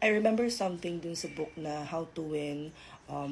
I remember something dun sa book na How to Win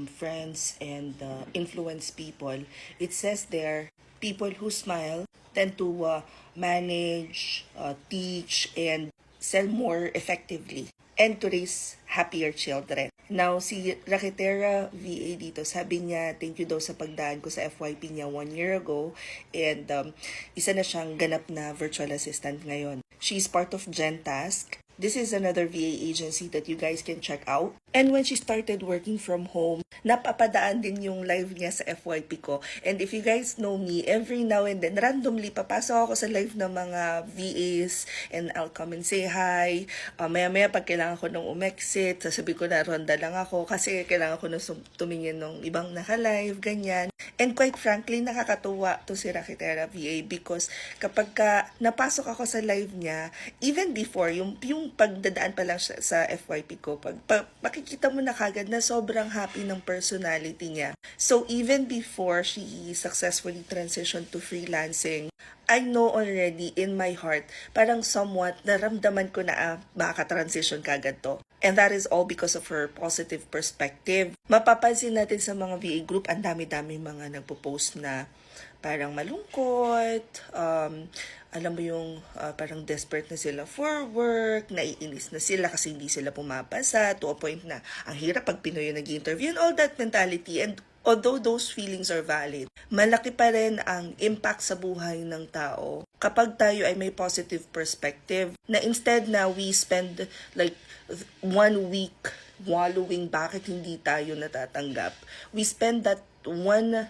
Friends and Influence People. It says there, people who smile tend to manage, teach, and sell more effectively and to raise happier children. Now, si Rakitera VA dito, sabi niya, thank you daw sa pagdaan ko sa FYP niya 1 year ago. And isa na siyang ganap na virtual assistant ngayon. She's part of GenTask. This is another VA agency that you guys can check out. And when she started working from home, napapadaan din yung live niya sa FYP ko. And if you guys know me, every now and then, randomly, papasok ako sa live ng mga VAs and I'll come and say hi. Maya-maya pag kailangan ko nung umexit, sasabi ko na ronda lang ako kasi kailangan ko na tumingin ng ibang naka-live, ganyan. And quite frankly, nakakatuwa to si Rakitera VA because kapag napasok ako sa live niya, even before, yung pagdadaan pa lang sa FYP ko, makikita mo na kagad na sobrang happy ng personality niya. So even before she successfully transitioned to freelancing, I know already in my heart, parang somewhat naramdaman ko na makaka-transition kagad to. And that is all because of her positive perspective. Mapapansin natin sa mga VA group, ang dami-dami mga nagpo-post na parang malungkot, alam mo yung parang desperate na sila for work, naiinis na sila kasi hindi sila pumapasa to a point na ang hirap pag Pinoy yung nag-interview and all that mentality. And although those feelings are valid, malaki pa rin ang impact sa buhay ng tao kapag tayo ay may positive perspective na instead na we spend like 1 week wallowing bakit hindi tayo natatanggap, we spend that one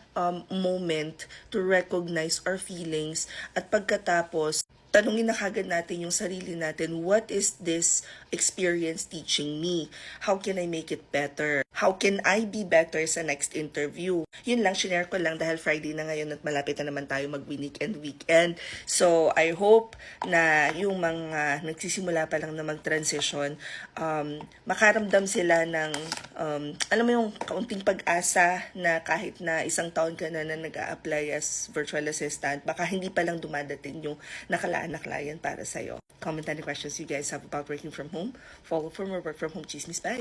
moment to recognize our feelings at pagkatapos tanungin na kagad natin yung sarili natin, what is this experience teaching me? How can I make it better? How can I be better sa next interview? Yun lang, shinare ko lang dahil Friday na ngayon at malapit na naman tayo mag-weekend. So, I hope na yung mga nagsisimula pa lang na mag-transition, makaramdam sila ng, alam mo yung kaunting pag-asa na kahit na 1 taon ka na nag-a-apply as virtual assistant, baka hindi pa lang dumadating yung nakalaan na client para sa'yo. Comment any questions you guys have about working from home. Follow for more work from home chismis. Bye!